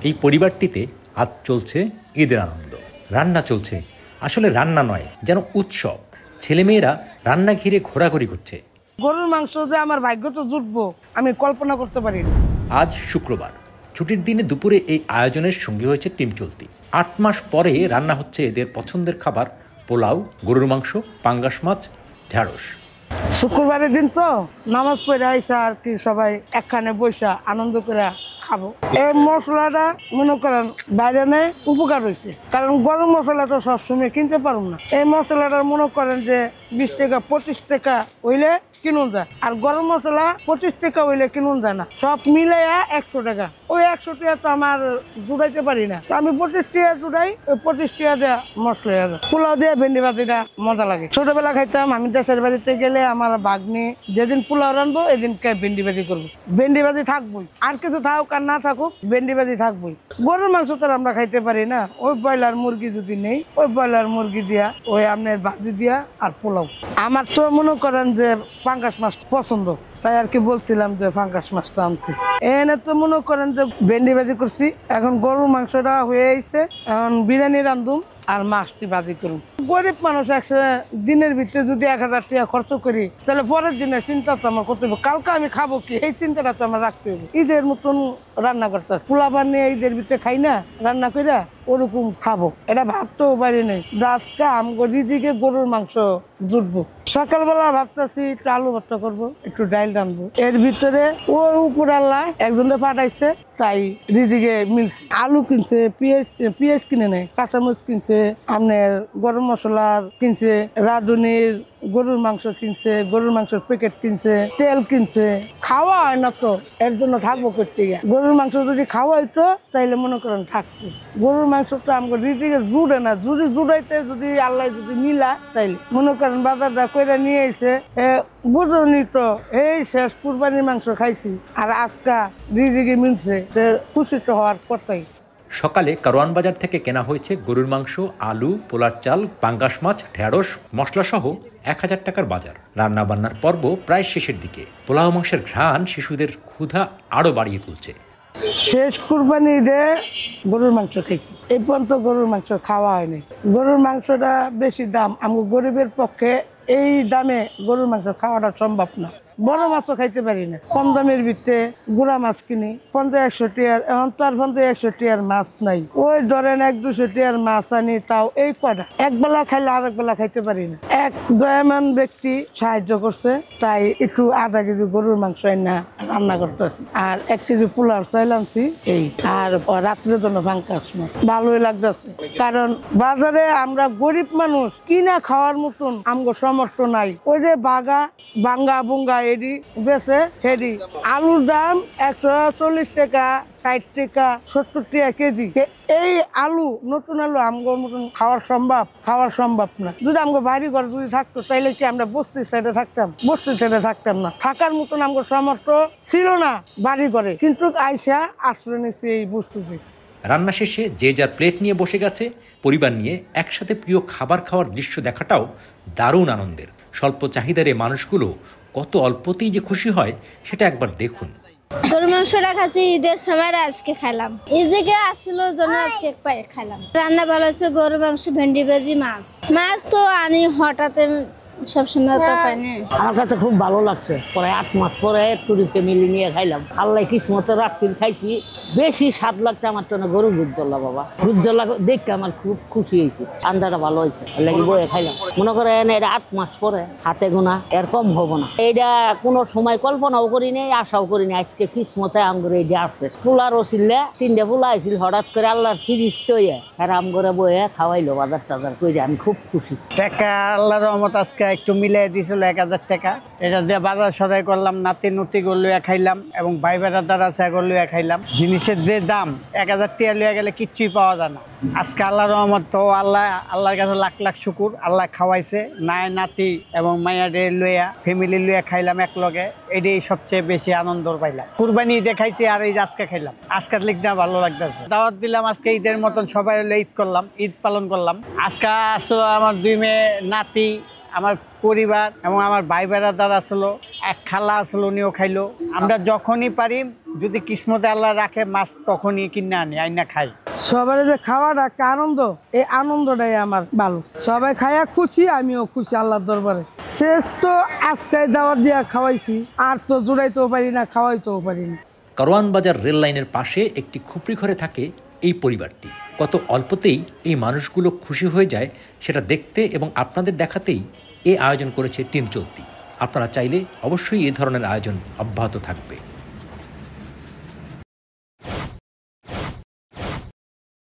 এই পরিবারটিতে আজ চলছে ঈদের আনন্দ। রান্না চলছে, আসলে রান্না নয়, যেন উৎসব। ছেলেমেয়েরা রান্না ঘিরে ঘোরাঘুরি করছে। গরুর মাংস যে আমার ভাগ্য তো জুটবো আমি কল্পনা করতে পারি। আজ শুক্রবার, ছুটির দিনে দুপুরে এই আয়োজনের সঙ্গী হয়েছে টিম চলতি। 8 মাস পরে রান্না হচ্ছে এদের পছন্দের খাবার, পোলাও, গরুর মাংস, পাঙ্গাস মাছ, ঢেঁড়স। শুক্রবারের দিন তো নামাজ পড়ে আইসা আর কি সবাই একখানে বৈশা আনন্দ করে খাবো। এই মশলাটা মনে করেন বাইরে নেই উপকার হয়েছে, কারণ গরম মশলা তো সবসময় কিনতে পারবো না। এই মশলাটা মনে করেন যে 20 টাকা 25 টাকা হইলে কিনুন যায়, আর গরম মশলা 25 টাকা হইলে কিনুন যায় না। সব মিলাইয়া 100 টাকা। ওই 100 টাকা তো আমার জুড়াইতে পারি না, আমি 25 টাকা জুড়াই। ওই 25 টাকা দেওয়া মশলা পোলাও দিয়ে ভেন্ডি ভাজিটা মজা লাগে। ছোটবেলা খাইতাম, আমি দেশের বাড়িতে গেলে আমার ভাগ্নি যেদিন পোলাও রানবো এদিন ভেন্ডি ভাজি করবো। ভেন্ডি ভাজি থাকবোই, আর কিছু থাকুক আর না থাকুক ভেন্ডি ভাজি থাকবোই। গরুর মাংস তো আমরা খাইতে পারি না। ওই ব্রয়লার মুরগি যদি নেই, ওই ব্রয়লার মুরগি দিয়া ওই আপনার ভাজি দিয়া আর পোলাও। আমার তো মনে করেন যে পাঙ্গাস মাছ পছন্দ, তাই আর কি বলছিলাম যে পাঙ্গাস মাছটা আনতে। এনে তো মনে করেন যে ভেন্ডি ভাজি করছি, এখন গরুর মাংসটা হয়ে আইছে, এখন বিরিয়ানি রান্ধুম আর মাছটি ভাজি করুন। গরিব মানুষ একসাথে দিনের ভিতরে যদি 1000 টাকা খরচ করি, তাহলে পরের দিনের চিন্তা তো আমার করতে হবে, কালকে আমি খাবো কি, এই চিন্তাটা তো আমার রাখতে হবে। ঈদের মতন রান্না করতে পোলা বানিয়ে ঈদের ভিতরে খাই না, রান্না কইরা ওরকম খাবো, এটা ভাবতেও পারি নাই। আজকে আমগো দিদিকে গরুর মাংস জুটবো। সকালবেলা ভাবতেছি একটু আলু ভর্তা করবো, একটু ডাইল রানবো। এর ভিতরে ওই উপর আল্লাহ একজনে পাঠাইছে, তাই দিদিকে মিলছে। আলু কিনছে, পেঁয়াজ কিনে নেয়, কাঁচামরিচ কিনছে, আপনার গরম মশলা কিনছে, রাঁধুনির গরুর মাংস কিনছে, গরুর মাংসের প্যাকেট কিনছে, তেল কিনছে। খাওয়া হয় না তো, এর জন্য থাকবো করতে গিয়ে। গরুর মাংস যদি খাওয়া হইতো তাইলে মনে করেন থাকতো। গরুর মাংসটা আমাকে দিদিকে জুড়ে না, যদি জুড়াইতে যদি আল্লাহ যদি মিলা তাইলে মনে করেন বাজারটা কইরা নিয়ে এসে বুঝনি তো এই শেষ কুরবানির মাংস খাইছি, আর আজকা দিদিকে মিলছে, খুশি তো হওয়ার কথাই। সকালে কারওয়ান বাজার থেকে কেনা হয়েছে গরুর মাংস, আলু, পোলার চাল, পাঙ্গাস মাছ, ঢেঁড়স, মশলাসহ 1000 টাকার বাজার। রান্নাবান্নার পর্ব প্রায় শেষের দিকে। পোলাও মাংসের ঘ্রাণ শিশুদের ক্ষুধা আরও বাড়িয়ে তুলছে। শেষ কুরবানি ঈদে গরুর মাংস খাইছি, এই পর্যন্ত গরুর মাংস খাওয়া হয়নি। গরুর মাংসটা বেশি দাম, আমাকে গরিবের পক্ষে এই দামে গরুর মাংস খাওয়াটা সম্ভব না। বড় মাছও খাইতে পারি না। কম দামের ভিতরে গুড়া মাছ কিনি 50-100 টাকার, এখন তো আর 50-100 টাকার মাছ নাই। ওই ধরেন 100-200 টাকার মাছ আনি, তাও এই কটা একবেলা খাইলে আরেক বেলা খাইতে পারি না। এক দয়ামান ব্যক্তি সাহায্য করছে, তাই একটু আধা কেজি গরুর মাংস না রান্না করতেছি, আর 1 কেজি পোলার চাইল আনছি এই, আর রাত্রের জন্য পাঙ্গাস মাছ। ভালোই লাগতেছে, কারণ বাজারে আমরা গরিব মানুষ কিনা খাওয়ার মতন আমগো সামর্থ্য নাই। ওই যে বাঙ্গা বুঙ্গা এডি বেছে হেডি আলুর দাম 140 টাকা, 60 টাকা, 70 টাকা কেজি। এই আলু, নতুন আলু আমগোর মতন খাওয়ার সম্ভব না। যদি আমগো বাড়ি ঘর যদি থাকতো তাইলে কি আমরা বস্তির সাইডে থাকতাম না। থাকার মতন আমগো সামর্থ্য ছিল না বাড়ি ঘরে, কিন্তু আইসা আশ্রয় নিয়েছি এই বস্তুতে। রান্না শেষে যে যার প্লেট নিয়ে বসে গেছে। পরিবার নিয়ে একসাথে প্রিয় খাবার খাওয়ার দৃশ্য দেখাটাও দারুণ আনন্দের। স্বল্প চাহিদার এই মানুষগুলো কত অল্পতেই যে খুশি হয় সেটা একবার দেখুন। গরুর মাংসটা খাচ্ছি ঈদের সময়, আজকে খাইলাম। এই জায়গায় আসছিল জন্য আজকে খাইলাম। রান্না ভালো হচ্ছে, গরুর মাংস, ভেন্ডি ভাজি, মাছ তো আনি হঠাৎ, সবসময় তো পাই না। আমার কাছে খুব ভালো লাগছে। পরে 8 মাস পরে টুরিতে মিলি নিয়ে খাইলাম। আল্লাহ কিসমতে রাত্রি খাইছি। বেশি স্বাদ লাগছে আমার তো গরু দুধদল্লা। বাবা দুধদল্লা দেখতে আমার খুব খুশি হয়েছে, আন্দাটা ভালো হয়েছে, লাগি বয়ে খাইলাম। মনে করেন এটা 8 মাস পরে হাতে গোনা, এর কম হবো না। এইটা কোনো সময় কল্পনাও করি নাই, আশাও করি নাই। আজকে কিসমতে আমগরে এইটা আছে। পোলারও ছিললে 3টা পোলা আইছিল, হঠাৎ করে আল্লাহর ফিরিস তৈয়া আর আমগরে বয়ে খাওয়াইলো বাজার টাজার করে। আমি খুব খুশি। টাকা আল্লাহর রহমত আজকে একটু মিলাই দিয়েছিল 1000 টাকা। এটা দিয়ে বাজার সদাই করলাম, নাতি নুতি গলিয়া খাইলাম এবং ভাই বেড়াদার আছে গলিয়া খাইলাম। জিনিসের যে দাম 1000 টাকা লিয়া গেলে কিচ্ছুই পাওয়া যায় না। আজকে আল্লাহর রহমত তো আল্লাহর কাছে লাখ লাখ শুকুর। আল্লাহ খাওয়াইছে, নাই নাতি এবং মাইয়াডে লইয়া ফ্যামিলি লইয়া খাইলাম এক লগে। এটাই সবচেয়ে বেশি আনন্দ পাইলাম। কুরবানি ঈদে খাইছি আর এই যে আজকে খাইলাম। আজকের লিখতে ভালো লাগতেছে। দাওয়াত দিলাম আজকে ঈদের মতন, সবাই ঈদ করলাম, ঈদ পালন করলাম। আজকে আসলে আমার 2 মেয়ে নাতি আমার পরিবার এবং আমার ভাই বেড়াদার আসলো, এক খালা আসলো, উনিও খাইলো। আমরা যখনই পারি, যদি কিসমতে আল্লাহ রাখে মাছ, তখনই কিনে আনি, আইনা খাই। সবার যে খাওয়াটা একটা আনন্দ, এই আনন্দটাই আমার ভালো। সবাই খাইয়া খুশি, আমিও খুশি আল্লাহর দরবারে। শেষ তো আজকে দাওয়াত দিয়া খাওয়াইছি, আর তো জুড়াইতেও পারি না, খাওয়াইতেও পারি না। কারওয়ান বাজার রেল লাইনের পাশে একটি খুপড়ি ঘরে থাকে এই পরিবারটি। কত অল্পতেই এই মানুষগুলো খুশি হয়ে যায় সেটা দেখতে এবং আপনাদের দেখাতেই এই আয়োজন করেছে টিম চলতি। আপনারা চাইলে অবশ্যই এই ধরনের আয়োজন অব্যাহত থাকবে।